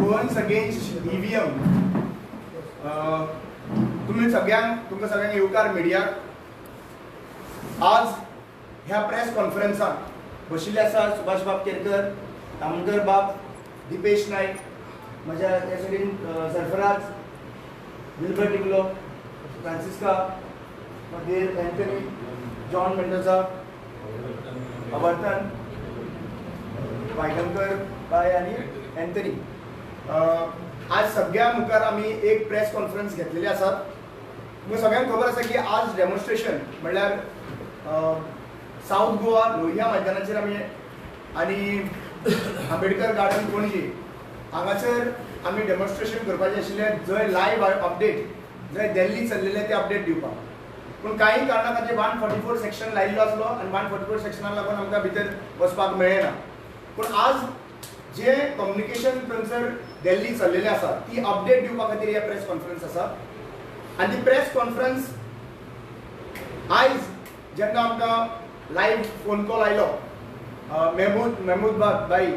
Goans against EVM. तुमकां सगळ्यांक येवकार मिडियाक. आज ह्या प्रेस कॉन्फरन्साक बशिल्ले आसा सुभाष बाब केरकर, तामणकर बाब, दिपेश नायक, म्हज्या ह्या सायडीन सरफराज, विल्बर टिंगलो, फ्रांसिस्का, मागीर एंथनी, जॉन मेंडोजा, अवर्तन, वायटमकर बाय आनी एंथनी. आज सगळ्या मुखार आमी एक प्रेस कॉन्फरन्स घेतलेली आसा. तुमकां सगळ्यांक खबर आसा की आज डेमॉन्स्ट्रेशन म्हणल्यार साऊथ गोवा लोहिया मैदानाचेर आमी आनी आंबेडकर गार्डन पणजी हांगासर आमी डेमॉन्स्ट्रेशन करपाचें आशिल्लें, जंय लायव्ह अपडेट जंय दिल्ली चल्लेलें तें अपडेट दिवपाक. पूण काही कारणां खातीर 144 सेक्शन लायिल्लो आसलो आनी 144 सेक्शनाक लागून आमकां भितर वचपाक मेळ्ळें ना. पूण आज जे कम्युनिकेशन थंयसर दिल्ली चल्लेलें आसा ती अपडेट दिवपा खातीर हे प्रेस कॉन्फरन्स आसा. आनी ती प्रेस कॉन्फरन्स आयज जेन्ना आमकां लायव्ह फोन कॉल आयलो महमूद बाई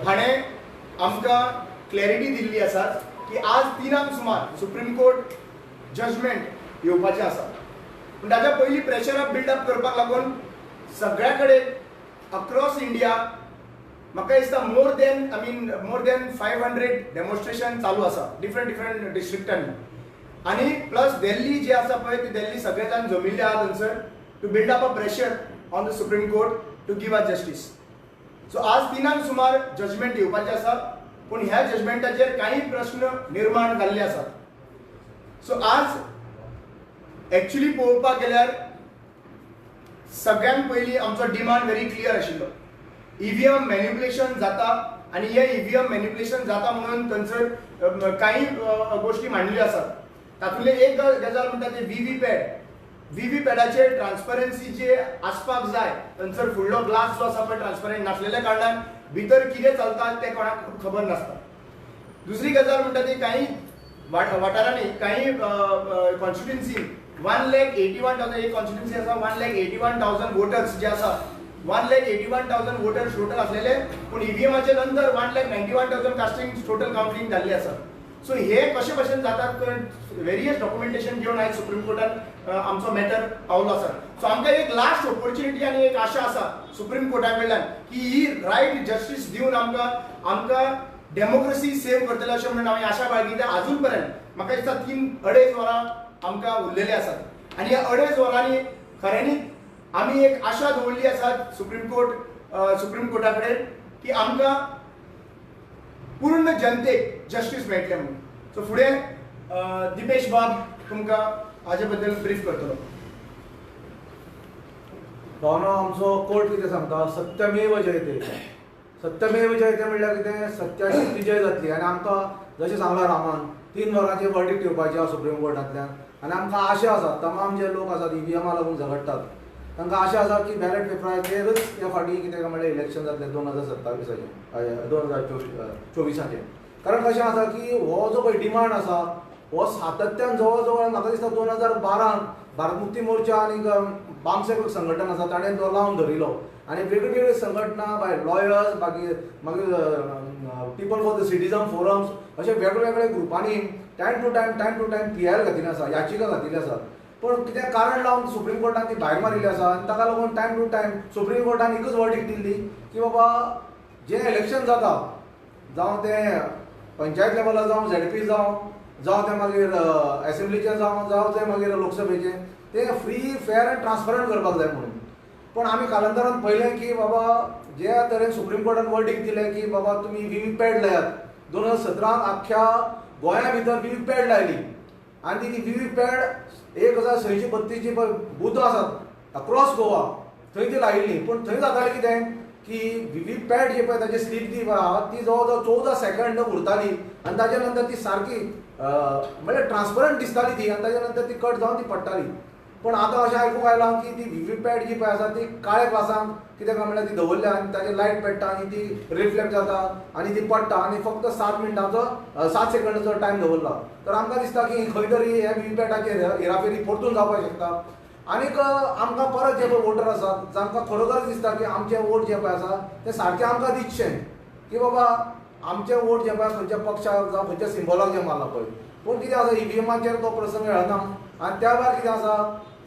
हाणें आमकां क्लॅरिटी दिल्ली आसा की आज 3 सुमार सुप्रीम कोर्ट जजमेंट येवपाचें आसा. पूण ताच्या पयलीं प्रेशर बिल्डअप करपाक लागून सगळ्या कडेन अक्रॉस इंडिया म्हाका दिसता मोर देन 500 डेमॉन्स्ट्रेशन चालू आसा डिफरंट डिस्ट्रिक्टांनी. आनी प्लस दिल्ली जे आसा पळय ती दिल्ली सगळे जाण जमिल्ले आहा थंयसर to build up a pressure on the supreme court to give us justice. So आज 3 सुमार जजमेंट येवपाचें आसा. पूण ह्या जजमेंटाचेर काही प्रश्न निर्माण जाल्ले आसात. सो आज एक्चुअली पळोवपाक गेल्यार सगळ्यांत पयलीं आमचो डिमांड व्हेरी क्लियर आशिल्लो. EVM मॅन्युप्युलेशन जाता आनी हे EVM मॅन्युप्युलेशन जाता म्हणून थंयसर काही गोष्टी मांडल्यो आसात. तातूंतले एक गजाल म्हणटा ते व्हीव्हीपॅडाचेर ट्रान्सपरन्सी जे आसपाक जाय थंयसर फुडलो ग्लास जो आसा पळय ट्रान्सपरंट नासलेल्या कारणान भितर कितें चलता तें कोणाक खबर नासता. दुसरी गजाल म्हणटा ती काही वाठारांनी काही कॉन्स्टिट्युएन्सी 1,81,000 एक कॉन्स्टिट्युएन्सी आसा 1,81,000 वोटर्स जे आसा 1,81,000 वोटर्स टोटल आसलेले. पूण EVMाचे नंतर 1,91,000 कास्टिंग टोटल काउंटिंग जाल्ली आसा. सो हे कशे भशेन जातात वेरियस डॉक्युमेंटेशन घेवन आयज सुप्रीम कोर्टान आमचो मॅटर पावलो आसा. सो आमकां एक लास्ट ऑपॉर्च्युनिटी आनी एक आशा आसा सुप्रीम कोर्टा कडल्यान की ही रायट जस्टीस दिवन आमकां डेमोक्रेसी सेव करतले अशें म्हणून हांवें आशा बाळगिता. आजून पर्यंत म्हाका दिसता 3-2.5 वरां आमकां उरलेली आसात. आनी ह्या 2.5 वरांनी खऱ्यांनी आमी एक आशा दवरली आसा सुप्रीम कोर्टा कडेन की आमकां पूर्ण जनतेक जस्टीस मेळटलें म्हणून. सो फुडें दिपेश बाब तुमकां हाजे बद्दल ब्रीफ करतलो. भावनो आमचो कोर्ट कितें सांगता सत्यमेव जयते. सत्यमेव जयते म्हणल्यार कितें सत्याची विजय जातली. आनी आमकां जशें सांगलां रामान 3 वरांचेर वर्डिक्ट येवपाचें आसा सुप्रीम कोर्टांतल्यान. आनी आमकां आशा आसा तमाम जे लोक आसात EVMा लागून झगडटात तांकां आशा आसा की बॅलेट पेपराचेरच ह्या फाटीं कितें म्हणल्यार इलेक्शन जातलें 2024. कारण कशें आसा की हो जो पळय डिमांड आसा हो सातत्यान जवळ जवळ म्हाका दिसता 2012 भारत मुक्ती मोर्चा आनी बामसेवक संघटन आसा ताणें तो लावन धरिलो. आनी वेगवेगळे संघटना बाय लॉयर्स मागीर people for the citizen forums अशे वेगवेगळे ग्रुपांनी टायम टू टायम PIL घातिल्लें आसा, याचिका घातिल्ली आसा. पण कितें कारण लावन सुप्रीम कोर्टान ती भायर मारिल्ली आसा. आनी ताका लागून टायम टू टायम सुप्रीम कोर्टान एकूच वर्डिक्ट दिल्ली की बाबा जें इलेक्शन जाता जावं तें पंचायत लेवलार जावं ZP जावं तें मागीर असेंब्लीचें जावं तें मागीर लोकसभेचें तें फ्री फेअर आनी ट्रान्सपरंट करपाक जाय म्हणून. पण आमी कालांतरान पळयलें की बाबा जे तरेन सुप्रीम कोर्टान वर्डिक्ट दिलें की बाबा तुमी व्हीव्हीपॅट लायात. 2017 आख्ख्या गोंया भितर व्हीव्हीपॅट लायली. आनी ती व्हीव्हीपॅट 1,632 जी बुथ आसात अक्रॉस गोवा थंय ती लायिल्ली. पूण थंय जातालें कितें की व्हीव्हीपॅट जी पळय ताची स्लीप जी आहा ती जवळ जवळ 14 सेकंड उरताली. आनी ताच्या नंतर ती सारकी म्हणजे ट्रान्सपरंट दिसताली ती. आनी ताच्या नंतर ती कट जावन ती पडटाली. पण आतां अशें आयकूंक आयलां की ती व्हीव्हीपॅट जी पळय आसा ती काळ्या ग्लासांक कितें काय म्हणल्यार ती दवरल्या आनी ताचेर लायट पेट्टा आनी ती रिफ्लेक्ट जाता आनी ती पडटा आनी फक्त 7 सेकंडाचो टायम दवरला. तर आमकां दिसता की खंय तरी ह्या व्हीव्हीपॅटाचेर हेराफेरी परतून जावपाक शकता. आनीक आमकां परत जे पळय वोटर आसात जांकां खरोखर दिसता की आमचें वोट जें पळय आसा तें सारकें आमकां दितचें की बाबा आमचे वोट जे पळय खंयच्या पक्षाक जावं खंयच्या सिंबॉलाक जे मारला पळय, पूण कितें आसा ईव्हीएमाचेर तो प्रसंग येना आनी त्या भायर कितें आसा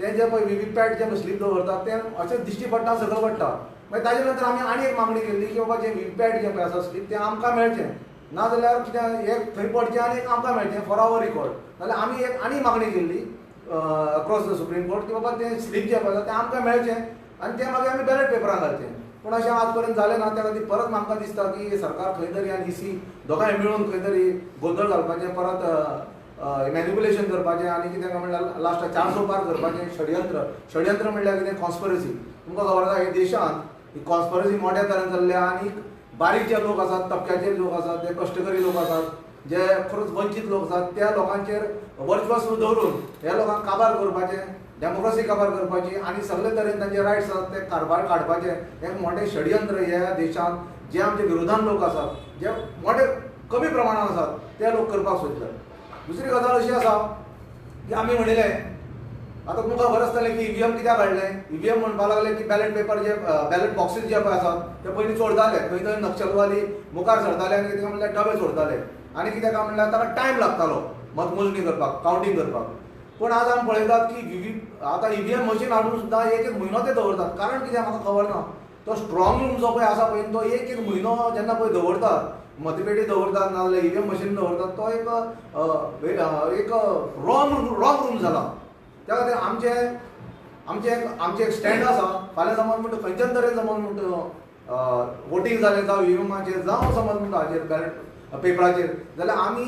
तें जे पळय व्हीव्हीपॅट जे स्लीप दवरतात तें अशें दिश्टी पडटा सकयल पडटा. मागीर ताजे नंतर आमी आनी एक मागणी केल्ली की बाबा जे व्हीव्हीपॅट जे पळय आसा स्लीप तें आमकां मेळचें, नाजाल्यार कितें एक थंय पडचें आनी एक आमकां मेळचें फॉर आवर रिकॉर्ड. जाल्यार आमी एक आनी मागणी केल्ली अक्रॉस द सुप्रीम कोर्ट की बाबा तें स्लीप जें पळय तें आमकां मेळचें आनी तें मागीर आमी बॅलेट पेपरार घालचें. पूण अशें आज पर्यंत जालें ना. त्या खातीर परत म्हाका दिसता की सरकार खंय तरी आनी ईसी दोगांय मेळून खंय तरी गोंधळ घालपाचें, परत मॅनिप्युलेशन करपाचें आनी कितें काय म्हणल्यार लास्टाक 400 पार करपाचें षडयंत्र म्हणल्यार कितें कॉन्स्पिरसी. तुमकां खबर आसा हे देशांत ही कॉन्स्पिरसी मोठ्या तरेन चल्ल्या आनी बारीक जे लोक आसात, तबक्याचे लोक आसात, ते कश्टकरी लोक आसात, जे खरोच वंचीत लोक आसात, त्या लोकांचेर वर्चस्व दवरून ह्या लोकांक काबार करपाचें, डेमोक्रेसी काबार करपाची आनी सगळे तरेन तांचे रायट्स आसात ते कारभार काडपाचे एक मोठें षडयंत्र ह्या देशांत जे आमचे विरोधान लोक आसात, जे मोठे कमी प्रमाणात आसात, ते लोक करपाक सोदतात. दुसरी गजाल अशी आसा की आमी म्हणिल्लें आतां तुमकां खबर आसतलें की ईव्हीएम कित्याक काडलें. ईव्हीएम म्हणपाक लागले की बॅलेट पेपर जे बॅलेट बॉक्सीस जे पळय आसात ते पयलीं चोरताले, खंय थंय नक्षलवादी मुखार सरताले आनी कितें म्हणल्यार डबे सोडताले आनी कितें काय म्हणल्यार ताका टायम लागतालो मतमोजणी करपाक, कावंटींग करपाक. पूण आज आमी पळयतात की आतां ईव्हीएम मशीन हाडून सुद्दां एक म्हयनो ते दवरतात. कारण कितें म्हाका खबर ना. तो स्ट्रॉंग रूम जो पळय आसा पळय तो एक म्हयनो जेन्ना पळय दवरतात, मतपेटी दवरतात नाजाल्यार ईव्हीएम मशीन दवरतात, तो एक रॉंग रूम जाला. त्या खातीर आमचे एक स्टँड आसा. फाल्यां समज म्हणटा खंयच्याच तरेन समज म्हणटा वोटींग जालें जावं ईव्हीएमाचेर जावं समज म्हणटा हाचेर बॅलेट पेपराचेर, जाल्यार आमी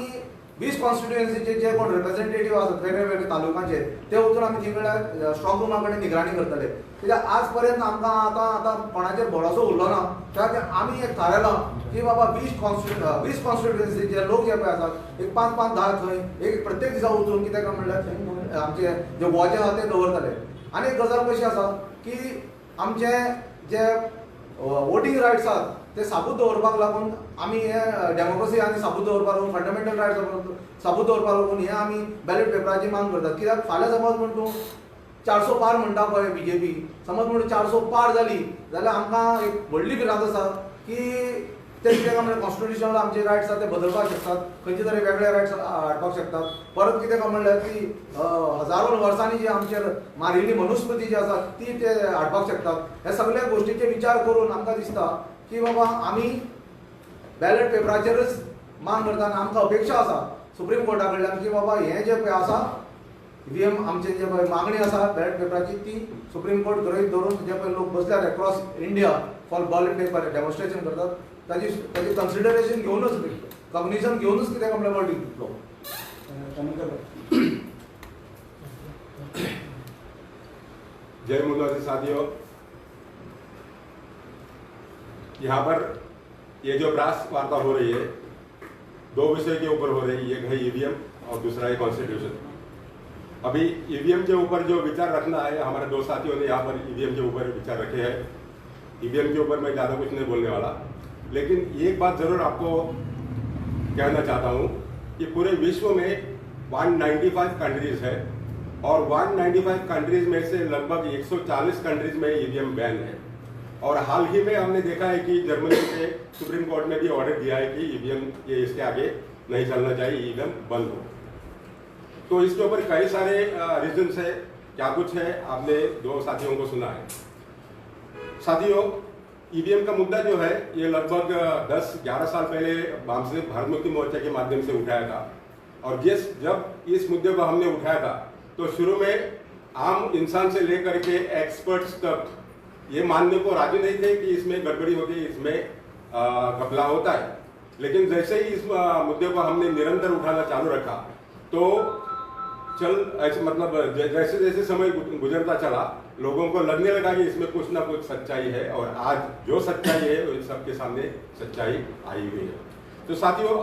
20 कॉन्स्टिट्युएन्सीचे जे कोण रिप्रेझेंटेटीव आसात वेगळे वेगळे तालुक्यांचे ते वचून आमी थंय कडल्यार स्ट्रॉंग रूमा कडेन निगराणी करतले. कित्याक आज पर्यंत आमकां आतां कोणाचेर भरोसो उरलो ना. त्या खातीर आमी एक थारायलां की बाबा 20 कॉन्स्टिट्युएन्सी जे लोक जे पळय आसात एक 5-5, 10 थंय एक प्रत्येक दिसा वचून कितें काय म्हणल्यार आमचे जे वॉचे आसा ते दवरतले. आनी एक गजाल कशी आसा की आमचे जे वोटींग रायट्स आसात ते साबूत दवरपाक लागून आमी हे डेमोक्रेसी आनी साबूत दवरपाक लागून फंडामेंटल रायट्स साबूत दवरपाक लागून हे आमी बॅलेट पेपराची मांग करतात. कित्याक फाल्यां समज म्हण तूं 400 पार म्हणटा पळय बीजेपी, समज म्हणून 400 पार जाली जाल्यार आमकां एक व्हडली भिरांत आसा की ते कितें काय म्हणल्यार कॉन्स्टिट्युशनल आमचे रायट्स आसा ते बदलपाक शकतात, खंयचे तरी वेगळे रायट्स हाडपाक शकतात. परत कितें काय म्हणल्यार की हजारो वर्सांनी जी आमचेर मारिल्ली मनुस्मृती जी आसा ती ते हाडपाक शकतात. हे सगळ्या गोश्टींचे विचार करून आमकां दिसता की बाबा आमी बॅलेट पेपराचेरच मांग करता आनी आमकां अपेक्षा आसा सुप्रीम कोर्टा कडल्यान की बाबा हें जे पळय आसा ईव्हीएम आमचे जे पळय मागणी आसा बॅलेट पेपराची ती सुप्रीम कोर्ट गरज धरून जे पळय लोक बसल्यात across India for ballot paper demonstration करतात ताची कन्सिडरेशन घेवनूच कॉग्निशन घेवनूच कितें काय म्हणल्यार वर्डिक्ट दितलो. जय मुलाजी साथियों, यहाँ पर ये जो प्रेस वार्ता हो रही है 2 विषय के ऊपर हो रही है. एक है ईवीएम और दूसरा है कॉन्स्टिट्यूशन. अभी ईवीएम के ऊपर जो विचार रखना है, हमारे 2 साथियों ने यहाँ पर ईवीएम के ऊपर विचार रखे हैं. ईवीएम के ऊपर मैं ज़्यादा कुछ नहीं बोलने वाला, लेकिन एक बात ज़रूर आपको कहना चाहता हूँ कि पूरे विश्व में 195 कंट्रीज है और 195 कंट्रीज में से लगभग 140 कंट्रीज में ईवीएम बैन है. और हाल ही में हमने देखा है कि जर्मनी के सुप्रीम कोर्ट ने भी ऑर्डर दिया है कि ईवीएम ये इसके आगे नहीं चलना चाहिए, ईवीएम बंद हो. तो इसके ऊपर कई सारे रीजंस है, क्या कुछ है आपने 2 साथियों को सुना है. साथियों, ईवीएम का मुद्दा जो है ये लगभग 10-11 साल पहले भारत मुक्ति मोर्चा के माध्यम से उठाया था. और जब इस मुद्दे को हमने उठाया था तो शुरू में आम इंसान से लेकर के एक्सपर्ट्स तक ये मानने को राजी नहीं थे कि इसमें गड़बड़ी होती है, इसमें घपला होता है. लेकिन जैसे ही इस मुद्दे को हमने निरंतर उठाना चालू रखा तो मतलब जैसे जैसे समय गुजरता चला लोगों को लगने लगा कि इसमें कुछ ना कुछ सच्चाई है. और आज जो सच्चाई है वो सबके सामने सच्चाई आई हुई है. तो साथियों,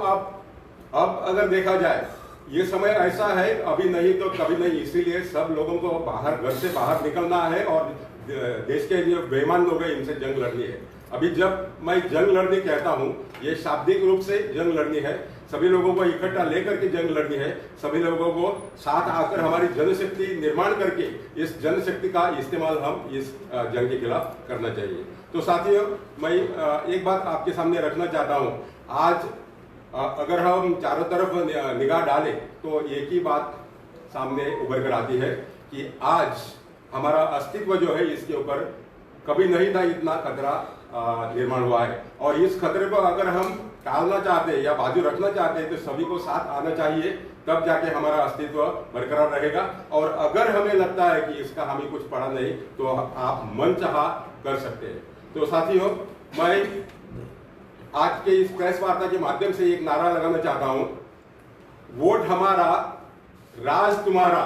अब अगर देखा जाए ये समय ऐसा है, अभी नहीं तो कभी नहीं, इसीलिए सब लोगों को घर से बाहर निकलना है और देश के जो बेईमान लोग हैं इनसे जंग लड़नी है. अभी जब मैं जंग लड़नी कहता हूँ ये शाब्दिक रूप से जंग लड़नी है, सभी लोगों को इकट्ठा लेकर के जंग लड़नी है, सभी लोगों को साथ आकर हमारी जनशक्ति निर्माण करके इस जनशक्ति का इस्तेमाल हम इस जंग के खिलाफ करना चाहिए. तो साथियों, मैं एक बात आपके सामने रखना चाहता हूँ। आज अगर हम चारों तरफ निगाह डालें तो एक ही बात सामने उभर कर आती है कि आज हमारा अस्तित्व जो है इसके ऊपर कभी नहीं था इतना खतरा निर्माण हुआ है। और इस खतरे को अगर हम टालना चाहते हैं या बाजू रखना चाहते हैं तो सभी को साथ आना चाहिए, तब जाके हमारा अस्तित्व बरकरार रहेगा। और अगर हमें लगता है कि इसका हमें कुछ पड़ा नहीं तो आप मनचाहा कर सकते हैं। तो साथियों, मैं आज के इस प्रेस वार्ता के माध्यम से एक नारा लगाना चाहता हूं, वोट हमारा, राज तुम्हारा,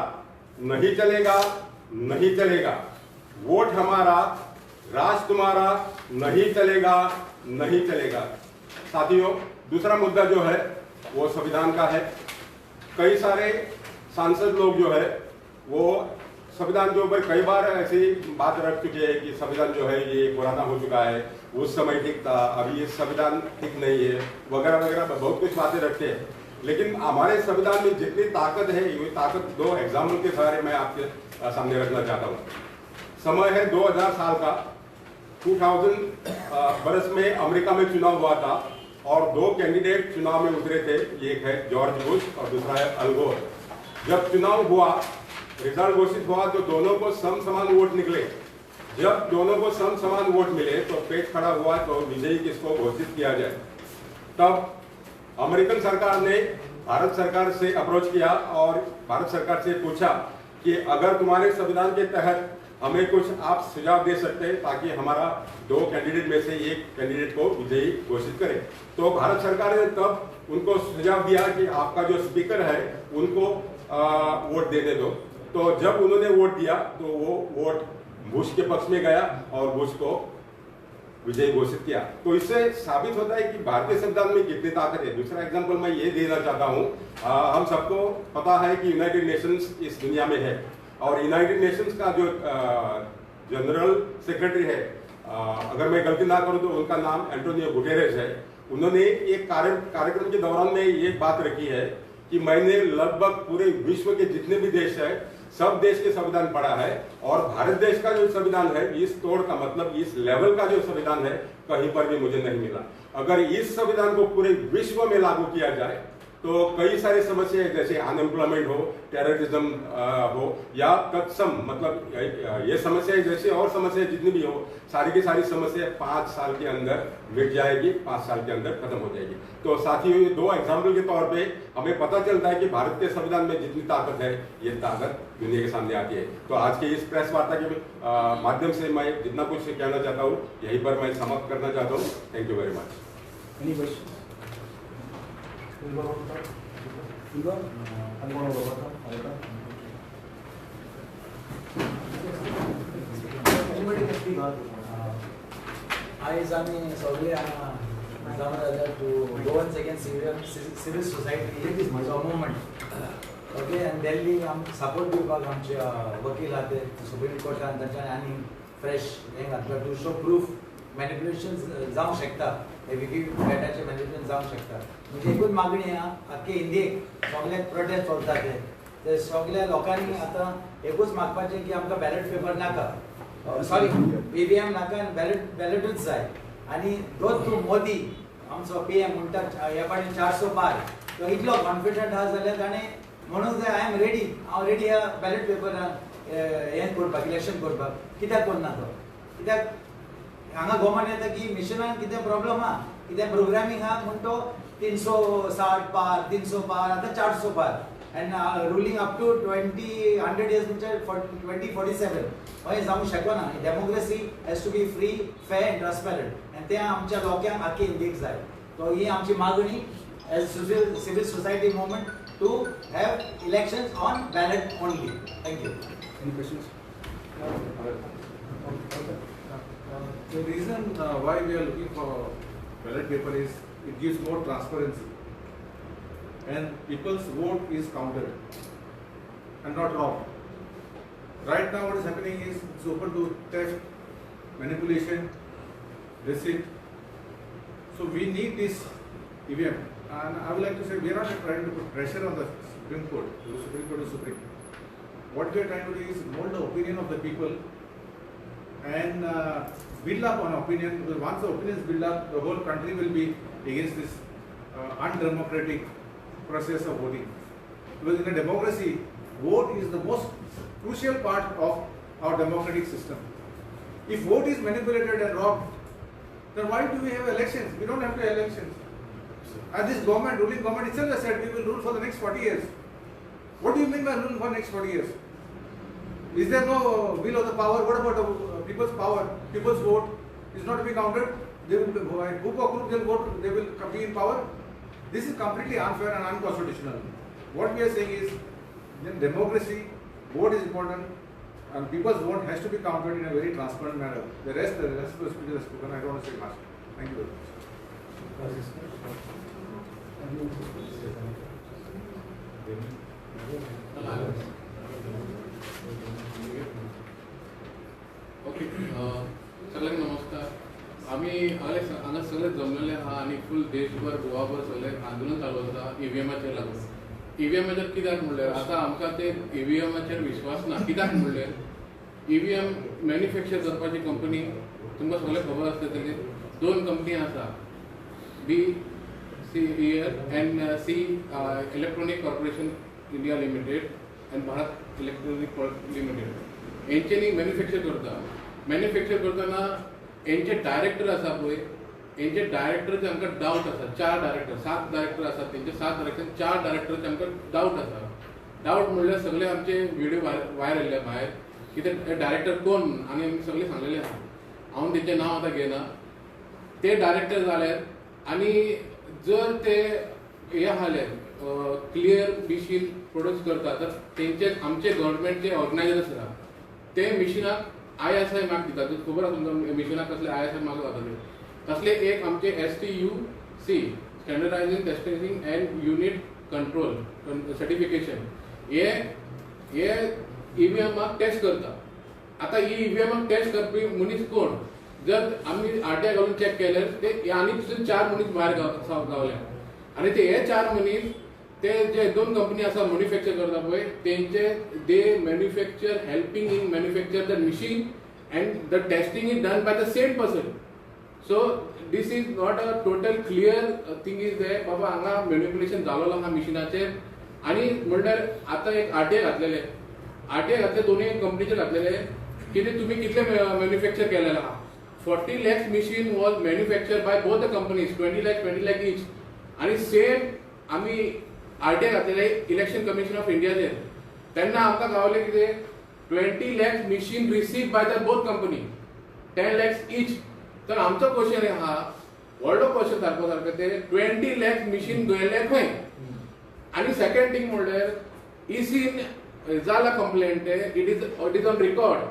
नहीं चलेगा, नहीं चलेगा। वोट हमारा, राज तुम्हारा, नहीं चलेगा, नहीं चलेगा। साथियों, दूसरा मुद्दा जो है वो संविधान का है। कई सारे सांसद लोग जो है वो संविधान के ऊपर कई बार ऐसी बात रख चुके हैं कि संविधान जो है ये पुराना हो चुका है, उस समय ठीक था, अभी ये संविधान ठीक नहीं है, वगैरह वगैरह बहुत कुछ बातें रखते हैं। लेकिन हमारे संविधान में जितनी ताकत है, ये ताकत दो एग्जाम्पल के सहारे मैं आपके सामने रखना चाहता हूँ। समय है 2000 साल का। 2000 बरस में अमेरिका में चुनाव हुआ था और दो कैंडिडेट चुनाव में उतरे थे, एक है जॉर्ज बुश और दूसरा है अल गोर। जब चुनाव हुआ, रिजल्ट घोषित हुआ तो दोनों को समान वोट निकले। जब दोनों को समान वोट मिले तो पेच खड़ा हुआ तो विजयी किसको घोषित किया जाए। तब अमेरिकन सरकार ने भारत सरकार से अप्रोच किया और भारत सरकार से पूछा कि अगर तुम्हारे संविधान के तहत हमें कुछ आप सुझाव दे सकते हैं ताकि हमारा दो कैंडिडेट में से एक कैंडिडेट को विजयी घोषित करें। तो भारत सरकार ने तब उनको सुझाव दिया कि आपका जो स्पीकर है उनको वोट देने दो। तो जब उन्होंने वोट दिया तो वो वोट बुश के पक्ष में गया और बुश को विजयी घोषित किया। तो इससे साबित होता है कि भारतीय संविधान में कितनी ताकत है। दूसरा एग्जांपल मैं ये देना चाहता हूँ, हम सबको पता है कि यूनाइटेड नेशंस इस दुनिया में है और यूनाइटेड नेशंस का जो जनरल सेक्रेटरी है, अगर मैं गलती ना करूं तो उनका नाम एंटोनियो गुटेरेस है। उन्होंने एक कार्यक्रम के दौरान में ये बात रखी है कि मैंने लगभग पूरे विश्व के जितने भी देश है सब देश के संविधान पढ़ा है और भारत देश का जो संविधान है इस तोड़ का मतलब इस लेवल का जो संविधान है कहीं पर भी मुझे नहीं मिला। अगर इस संविधान को पूरे विश्व में लागू किया जाए तो कई सारी समस्याएं जैसे अनएम्प्लॉयमेंट हो, टेररिज्म हो या तत्सम मतलब ये समस्याएं जैसे और समस्याएं जितनी भी हो, सारी की सारी समस्याएं 5 साल के अंदर मिट जाएगी, 5 साल के अंदर खत्म हो जाएगी। तो साथियों, ये दो एग्जाम्पल के तौर पे हमें पता चलता है कि भारत के संविधान में जितनी ताकत है ये ताकत दुनिया के सामने आती है। तो आज के इस प्रेस वार्ता के माध्यम से मैं जितना कुछ कहना चाहता हूँ यहीं पर मैं समाप्त करना चाहता हूँ। Thank you very much. आयज आमी सगळे जमा जाल्यार to go one second civil society movement okay आनी दिल्ली आमकां सपोर्ट दिवपाक आमचे वकील आहा ते सुप्रीम कोर्टान तांच्यानी आनी फ्रेश हें घातला टू शो प्रूफ मॅनिप्युलेशन जावंक शकता, हे विकीपीडियाचे मॅनिप्युलेशन जावंक शकता। म्हणजे एकूच मागणी आहा आख्खे इंडियेक सगळे प्रोटेस्ट चलता ते सगळ्या लोकांनी आतां एकूच मागपाचें की आमकां बॅलेट पेपर नाका, सॉरी ईव्हीएम नाका आनी बॅलेटूच जाय। आनी दोन तूं मोदी आमचो पीएम म्हणटा ह्या फावटी 400 पार, तो इतलो कॉन्फिडंट आहा जाल्यार ताणें म्हणूंक जाय आय एम रेडी, हांव रेडी ह्या बॅलेट पेपरान हें करपाक इलेक्शन करपाक। कित्याक करना तो? कित्याक हांगा गोमान येता की मिशनान कितें प्रॉब्लम आहा, कितें प्रोग्रामींग आहा म्हूण तो 360 पार 300 पार आतां 400 पार and ruling up to 100 years म्हणजे 2047 हें जावंक शकना। Democracy has to be free, fair and transparent आनी तें आमच्या लोकांक आख्खे इंडियेक जाय। तो ही आमची मागणी as civil society movement to have elections on ballot only. Thank you. Any questions? The reason why we are looking for ballot paper is it gives more transparency and people's vote is counted and not wrong. Right now what is happening is it's open to theft, manipulation, deceit. So we need this EVM and I would like to say we are not trying to put pressure on the Supreme Court. The Supreme Court is supreme. What we are trying to do is mold the opinion of the people and build up on opinion. Because once the opinions build up, the whole country will be against this undemocratic process of voting. Because in a democracy, vote is the most crucial part of our democratic system. If vote is manipulated and robbed, then why do we have elections? We don't have to have elections. And this government, ruling government itself has said we will rule for the next 40 years. What do you mean by rule for the next 40 years? Is there no will of the power? What about the people's power? People's vote is not to be counted. They will group of group, they will vote, they will be in power. This is completely unfair and unconstitutional. What we are saying is, in democracy, vote is important, and people's vote has to be counted in a very transparent manner. The rest of the speakers have spoken. I don't want to say much. Thank you very much. Okay सगळ्यांना नमस्कार. आम्ही हांगा सगळे जमलेले आहा आणि फुल देशभर गोवाभर सगळे आंदोलन चालू आसा ईव्हीएमाचेर लागून. ईव्हीएमाचेर कित्याक म्हणल्यार आतां आमकां ते ईव्हीएमाचेर विश्वास ना. कित्याक म्हणल्यार ईव्हीएम मॅन्युफॅक्चर करपाची कंपनी तुमकां सगळें खबर आसतली. 2 कंपनी आसा, BCEL and C electronic corporation India limited and Bharat electronic limited. हेंच्यांनी मॅन्युफॅक्चर करता. मॅन्युफॅक्चर करतना हेंचे डायरेक्टर आसा पळय, हेंचे डायरेक्टरचे आमकां डावट आसा. 4 डायरेक्टर, 7 डायरेक्टर आसात. तेंचे 7 डायरेक्टर, 4 डायरेक्टरचे आमकां डावट आसा. डावट म्हणल्यार सगळे आमचे व्हिडिओ भायर येयले भायर की ते डायरेक्टर कोण, आनी आमी सगळे सांगलेले आसा. हांव तेंचें नांव आतां घेना. ते डायरेक्टर जाल्यात आनी जर ते हे आसले क्लियर मशीन प्रोड्यूस करता तर तेंचे आमचे गव्हर्नमेंटचे ऑर्गनायझर्स आसा ते मिशिनाक ISI मार्क दितात. खबर आसा तुमकां मिशिनाक कसले ISI मार्क जाताले. तसले एक आमचे STUC standardizing testing and unit control certification हे ईव्हीएमाक टेस्ट करता. आता ही ईव्हीएमाक टेस्ट करपी मनीस कोण? जर आम्ही RTI घालून चेक केले ते आनी 4 मनीस भायर गावले आणि ते हे 4 मनीस ते जे 2 कंपनी आसा मॅन्युफॅक्चर करता पळय तेंचे they manufacture helping in manufacture the machine and the testing is done by the same person. So this is not a total clear thing is they बाबा हांगा मॅन्युपुलेशन जालोलो आहा मशिनाचेर. आणि म्हणल्यार आता एक RTI घातलेले, RTI घातले 2 कंपनीचे घातलेले की तुम्ही कितले मॅन्युफॅक्चर केलेला आहा. 40 lakhs machine was manufactured by both the companies, 20 lakh each. आणि सेम आम्ही RTI घातलेले इलेक्शन कमिशन ऑफ इंडियाचेर तेन्ना आमकां गावले कितें 20 lakhs machine received by the both company, 10 lakhs each. तर आमचो क्वेश्चन हे आहा, व्हडलो क्वेश्चन सारको ते 20 lakhs machine गेले खंय. आणि सेकंड थिंग म्हणल्यार EC जाला complaint, it is on record.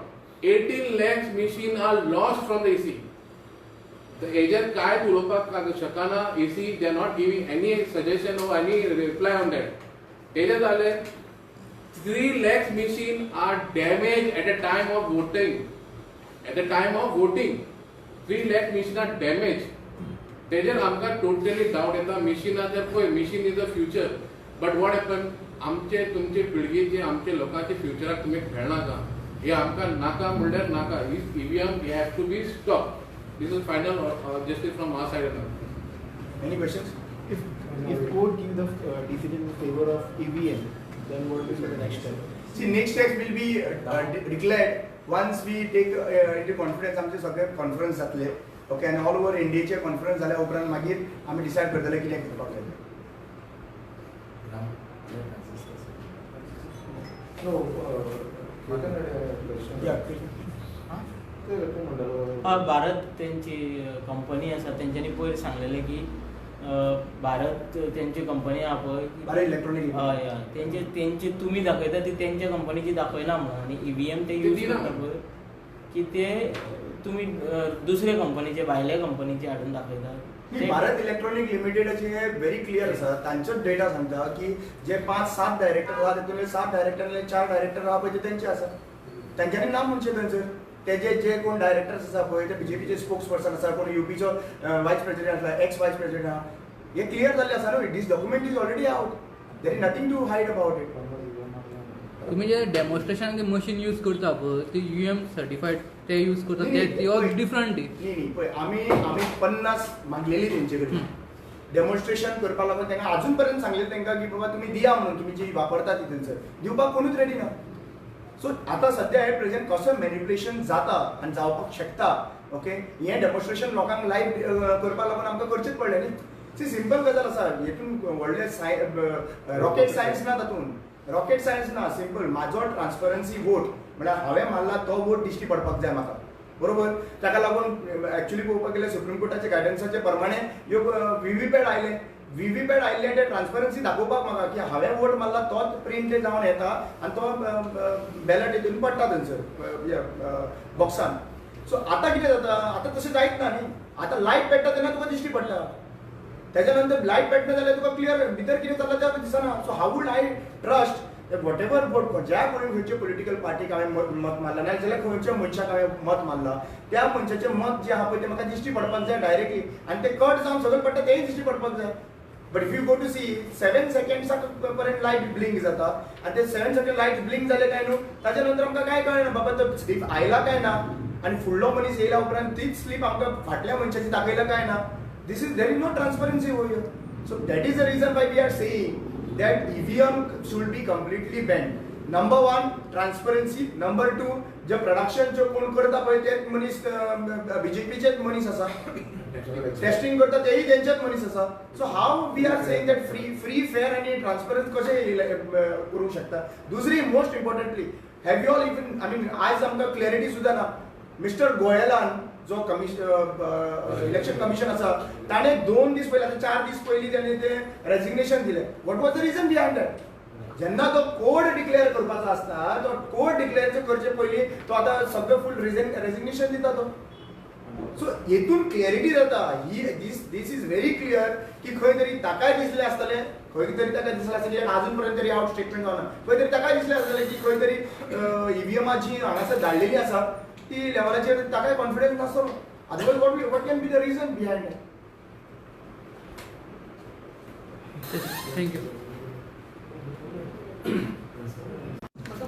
18 lakhs machine are lost from the EC. The agent काय उलोवपाक शकना. EC they are not giving any suggestion or any reply on that. तेजे जाले 3 lakhs machine are damaged at the time of voting. At the time of voting 3 lakh machine are damaged. तेजेर आमकां totally doubt येता. मशिनाचेर पळय machine is the future, but what happen आमचे तुमचे पिळगेचे आमचे लोकांचे फ्युचराक तुमी खेळनाका. हे आमकां नाका म्हणल्यार नाका. EVM have to be stop. This is final justice from our side. Any questions? If court give the decision in favor of EVM, then what will be the next step? See, next steps will be declared once we take into conference. आमचे सगळे conference जातले. Okay, आणि all over इंडियाचे conference जाल्या उपरांत मागीर आमी decide करतले कितें करपाक जाय. No, भारत त्यांची कंपनी आसा तेंच्यांनी पयर सांगलेले की भारत त्यांची कंपनी आहा पळय भारत इलेक्ट्रॉनिक हय हय तेंची तुमी दाखयता ती तेंच्या कंपनीची दाखयना म्हणून. आणि EVM ते यूज करता पळय की ते तुमी दुसऱ्या कंपनीचे भायल्या कंपनीचे हाडून दाखयता. भारत इलेक्ट्रॉनिक लिमिटेडचे हे व्हेरी क्लियर आसा. तांचो डेटा सांगता की जे 5-7 डायरेक्टर आहा तेतूंतले 7 डायरेक्टर 4 डायरेक्टर आहा पळय ते तेंचे आसा. तांच्यांनी नांव म्हणचें थंयसर. तेजे जे कोण डायरेक्टर्स आसा पळय ते BJPचे स्पोक्स पर्सन आसा, कोण UPचो वायस प्रेसिडेंट आसला, एक्स वायस प्रेसिडेंट आहा. हे क्लियर जाल्ले आसा न्हू. This document is already out. There is nothing to hide about it. तुम्ही जे डेमॉन्स्ट्रेशन मशीन यूज करता पळय ते UM सर्टिफाईड ते यूज करता ते डिफरंट नाही पळय आम्ही 50 मागलेली तेंचे कडेन डेमॉन्स्ट्रेशन करपाक लागून तांकां अजून सांगलें तांकां की बाबा तुम्ही दिया म्हणून तुम्ही जी वापरता ती थंयसर दिवपाक कोणूच रेडी ना. सो आता सध्या हे प्रेझेंट कसं मॅनिप्युलेशन जाता आणि जावपाक शकता ओके हे डेमॉन्स्ट्रेशन लोकांक लायव्ह करपाक लागून आमकां करचेच पडलें न्ही. सी सिंपल गजाल आसा हेतून व्हडले रॉकेट सायन्स ना तातूंत रॉकेट सायन्स ना सिंपल म्हाजो ट्रान्सपरन्सी वोट म्हळ्यार हांवें मारला तो वोट दिश्टी पडपाक जाय म्हाका बरोबर. ताका लागून एक्चुअली पळोवपाक गेल्यार सुप्रीम कोर्टाच्या गायडन्साचे प्रमाणे ह्यो व्हीव्हीपॅट आयले व्हीव्हीपॅट आयिल्ले ते ट्रान्सपरन्सी दाखोवपाक म्हाका की हांवें वोट मारला तोच प्रिंट जावन येता आनी तो बॅलट हितून पडटा थंयसर बॉक्सान. सो आतां कितें जाता आतां तशें जायत ना न्ही. आतां लायट पेट्टा तेन्ना तुका दिश्टी पडटा त्याच्या नंतर लायट पेटना जाल्यार तुका क्लियर भितर कितें चल्लां तें दिसना. So how would I trust whatever vote ज्या कोणी खंयच्या पॉलिटिकल पार्टीक हांवें मत मारला नाजाल्यार खंयच्या मनशाक हांवें मत मारला त्या मनशाचें मत जें आहा पळय तें म्हाका दिश्टी पडपाक जाय डायरेक्टली आनी तें कट जावन सकयल पडटा तेंय दिश्टी पडपाक जाय. But if you go to see 7 सेकंड्साक पर्यंत लायट ब्लिंक जाता आनी ते 7 सेकंड लायट ब्लिंक जाले काय न्हू ताच्या नंतर आमकां काय कळना बाबा तो स्लीप आयला काय ना आनी फुडलो मनीस येयल्या उपरांत तीच स्लीप आमकां फाटल्या मनशाची दाखयला काय ना. This is there is no transparency over here. So that is the reason why we are saying that EVM should be completely banned. Number 1, transparency. Number 2, जे production जो कोण करता पळय ते मनीस बीजेपीचेच मनीस आसा टेस्टिंग करता तेही तेंचेच मनीस आसा. So how we are saying that free fair आणि ट्रान्सपरन्स कशें करूंक शकता. दुसरी most importantly have you all even I mean eyes आमकां क्लॅरिटी सुद्दां ना. मिस्टर गोयलान जो इलेक्शन कमिशन आसा ताणें 2 दीस पयलीं आतां 4 दीस पयलीं ताणें तें रेजिग्नेशन दिलें. What was the reason behind that. जेन्ना तो कोड डिक्लेअर करपाचो आसता तो कोड डिक्लेअर करचे पयलीं तो आतां सगळें फूल रेजिग्नेशन दिता तो. सो हेतून क्लॅरिटी जाता ही दीस इज व्हेरी क्लियर की खंय तरी ताकाय दिसलें आसतलें खंय तरी ताका दिसलें आसतलें अजून पर्यंत तरी आउट स्टेटमेंट जावना खंय तरी ताकाय दिसलें आसतलें की खंय तरी EVM जी हांगासर धाडलेली आसा ती लेवलाचेर ताकाय कॉन्फिडन्स नासतलो. Otherwise what can be the reason behind that. Thank you.